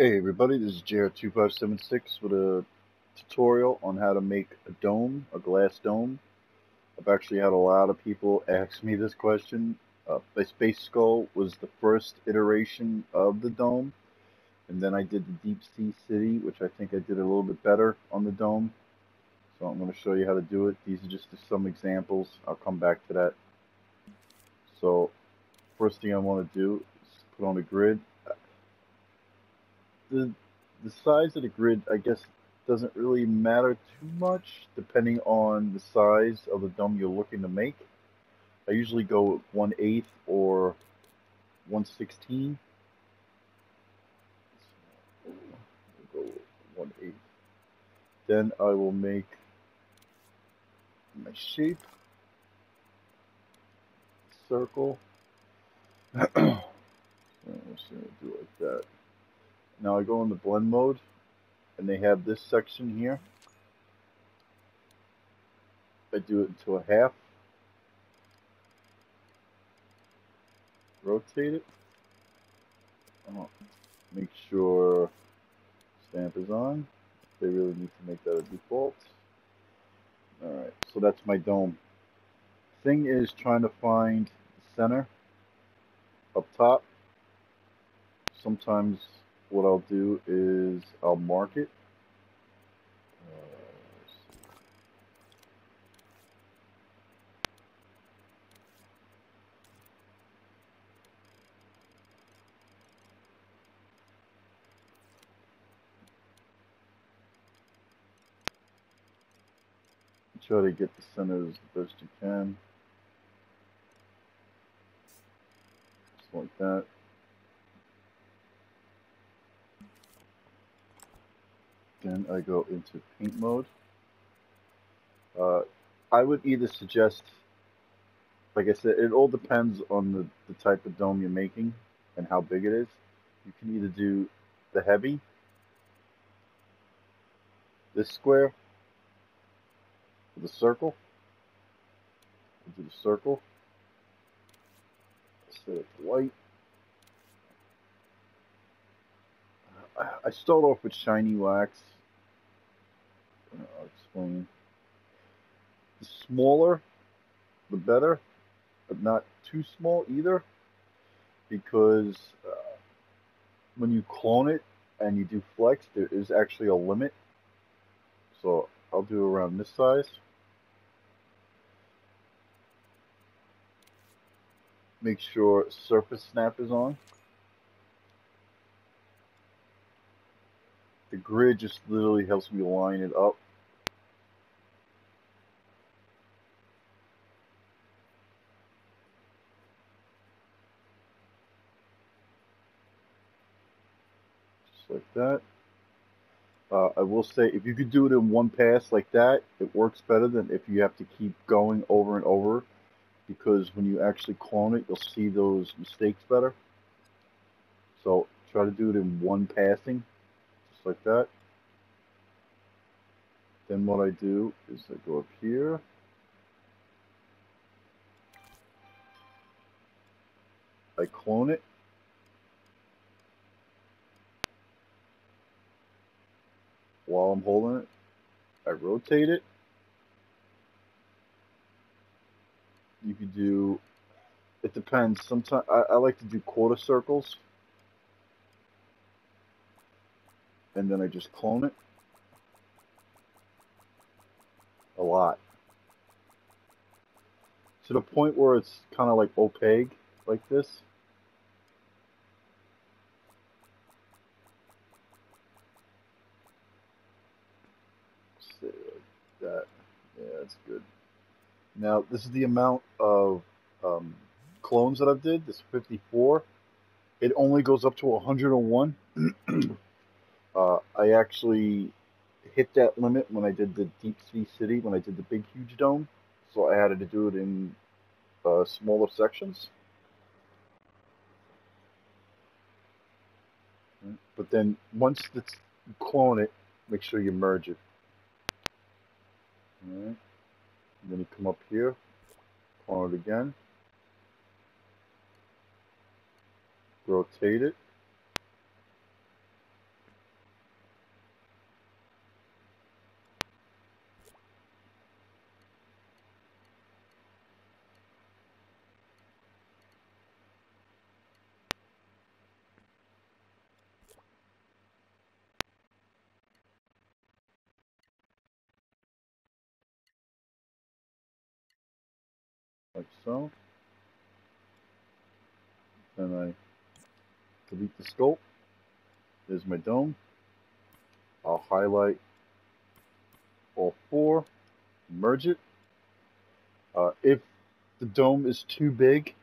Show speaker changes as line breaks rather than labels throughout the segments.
Hey everybody, this is JR2576 with a tutorial on how to make a dome, a glass dome. I've actually had a lot of people ask me this question. My Space Skull was the first iteration of the dome, and then I did the Deep Sea City, which I think I did a little bit better on the dome. So I'm going to show you how to do it. These are just some examples. I'll come back to that. So first thing I want to do is put on a grid. The size of the grid, I guess, doesn't really matter too much depending on the size of the dome you're looking to make. I usually go with 1/8 or 1/16. Go with 1/8. Then I will make my shape, circle. I'm just gonna do it like that. Now I go into blend mode, and they have this section here. I do it into a half, rotate it, make sure stamp is on. They really need to make that a default. Alright, so that's my dome. Thing is trying to find the center up top. Sometimes what I'll do is I'll mark it. Try to get the centers the best you can. Just like that. Then I go into paint mode. I would either suggest, like I said, it all depends on the type of dome you're making and how big it is. You can either do the heavy, this square, with a circle. Do the circle. Set it to white. I start off with shiny wax. I'll explain. The smaller, the better, but not too small either, because when you clone it and you do flex, there is actually a limit. So I'll do around this size. Make sure surface snap is on. The grid just literally helps me line it up. Just like that. I will say, if you could do it in one pass like that, it works better than if you have to keep going over and over, because when you actually clone it, you'll see those mistakes better. So try to do it in one passing, just like that. Then what I do is I go up here. I clone it. While I'm holding it, I rotate it. You could do, it depends. Sometimes I like to do quarter circles, and then I just clone it a lot, to the point where it's kind of like opaque, like this. Say like that. Yeah, that's good. Now, this is the amount of clones that I've did. This 54. It only goes up to 101. I actually hit that limit when I did the Deep Sea City, when I did the big, huge dome. So I had to do it in smaller sections. But then once it's, you clone it, make sure you merge it. All right. And then you come up here, clone it again, rotate it, like so. Then I delete the scope. There's my dome. I'll highlight all four, merge it. If the dome is too big,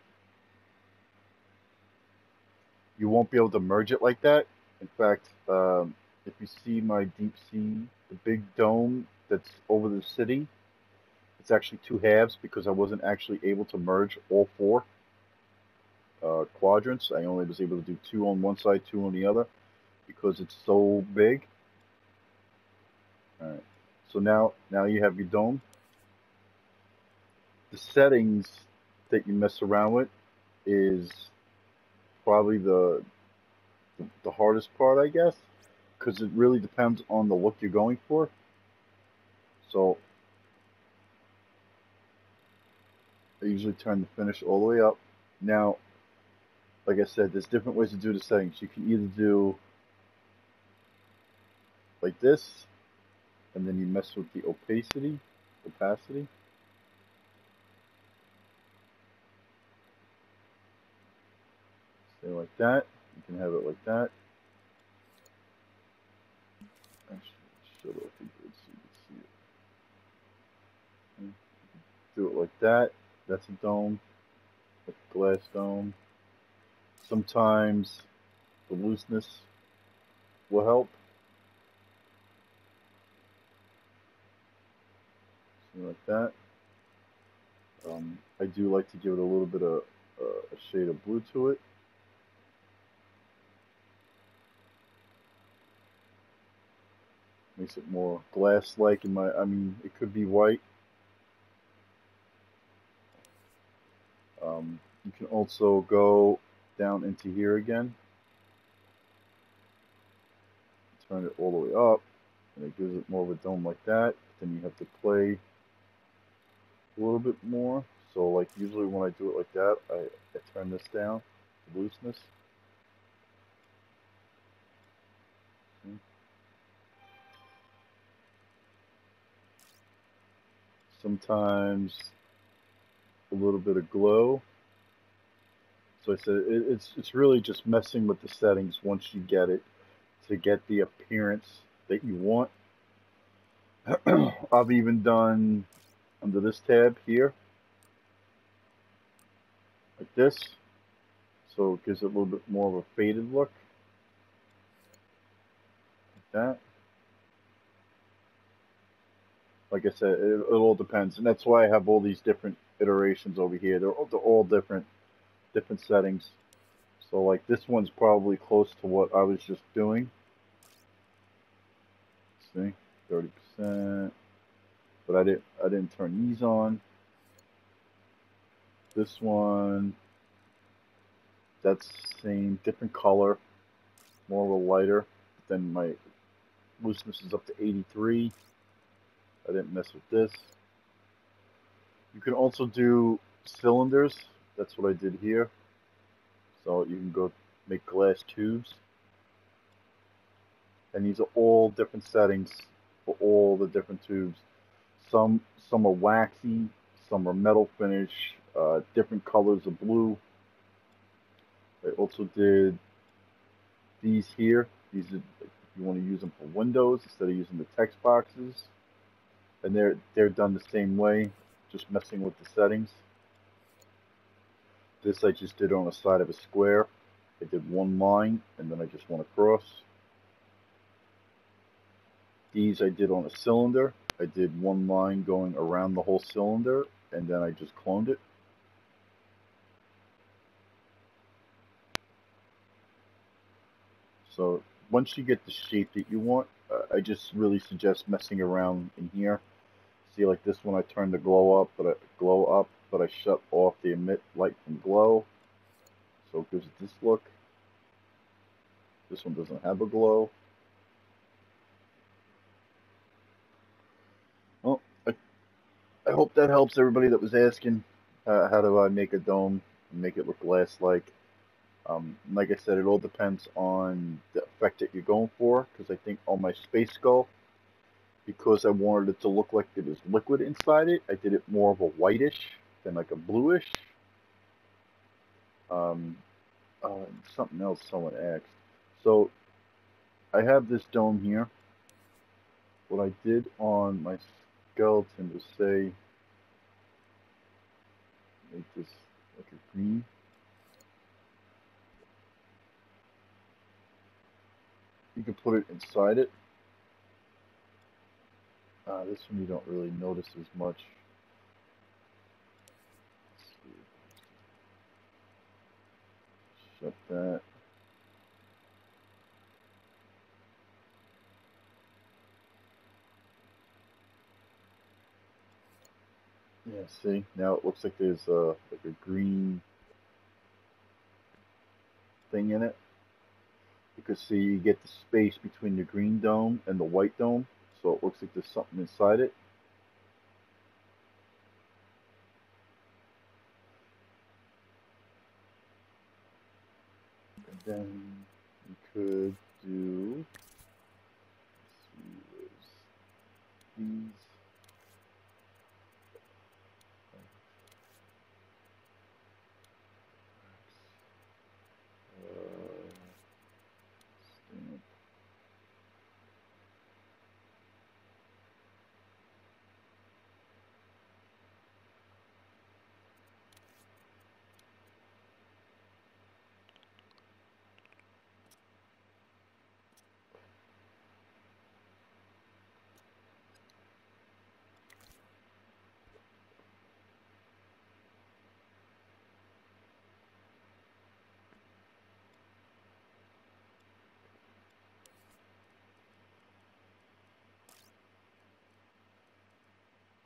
you won't be able to merge it like that. In fact, if you see my deep sea, the big dome that's over the city, it's actually two halves because I wasn't actually able to merge all four quadrants. I only was able to do two on one side, two on the other because it's so big. All right. So now you have your dome. The settings that you mess around with is probably the hardest part, I guess, because it really depends on the look you're going for. So I usually turn the finish all the way up. Now, like I said, there's different ways to do the settings. You can either do like this, and then you mess with the opacity. Say like that. You can have it like that. Actually, shut off the grid so you can see it. Do it like that. That's a dome, like a glass dome. Sometimes the looseness will help. Something like that. I do like to give it a little bit of a shade of blue to it. Makes it more glass-like. I mean, it could be white. You can also go down into here again. Turn it all the way up, and it gives it more of a dome like that. Then you have to play a little bit more. So like usually when I do it like that, I turn this down, the looseness. Sometimes a little bit of glow. So I said it's really just messing with the settings once you get it to get the appearance that you want. I've even done under this tab here, like this, so it gives it a little bit more of a faded look, like that. Like I said, it all depends, and that's why I have all these different iterations over here. They're all different settings. So like this one's probably close to what I was just doing. See, 30%. But I didn't turn these on. This one, that's same, different color, more of a lighter. Then my looseness is up to 83. I didn't mess with this. You can also do cylinders. That's what I did here. So you can go make glass tubes. And these are all different settings for all the different tubes. Some are waxy, some are metal finish, different colors of blue. I also did these here. These are, if you want to use them for windows instead of using the text boxes. And they're done the same way, just messing with the settings. This I just did on the side of a square. I did one line and then I just went across. These I did on a cylinder. I did one line going around the whole cylinder and then I just cloned it. So once you get the shape that you want, I just really suggest messing around in here. See, like this one, I turned the glow up, but I shut off the emit light from glow, so it gives it this look. This one doesn't have a glow. Well, I hope that helps everybody that was asking how do I make a dome and make it look glass-like. Like I said, it all depends on the effect that you're going for, because I think on my Space Skull, because I wanted it to look like there was liquid inside it, I did it more of a whitish. then like a bluish. Something else someone asked. So I have this dome here. What I did on my skeleton was say, make this like a green. You can put it inside it. This one you don't really notice as much. Shut that. Yeah, see? Now it looks like there's like a green thing in it. You can see you get the space between the green dome and the white dome, so it looks like there's something inside it. And then you could do, let's see, these.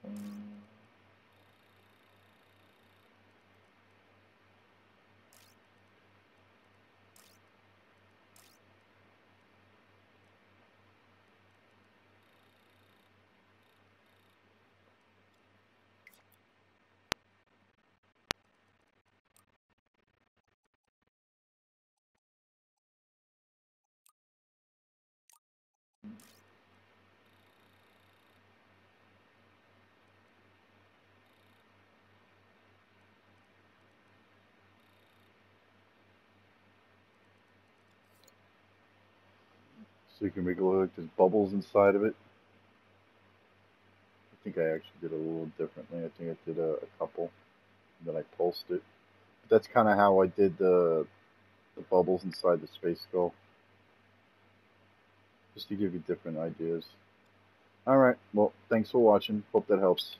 Stamp. So you can make it look like there's bubbles inside of it. I think I actually did it a little differently. I think I did a couple, and then I pulsed it. But that's kind of how I did the bubbles inside the space skull, just to give you different ideas. All right, well, thanks for watching. Hope that helps.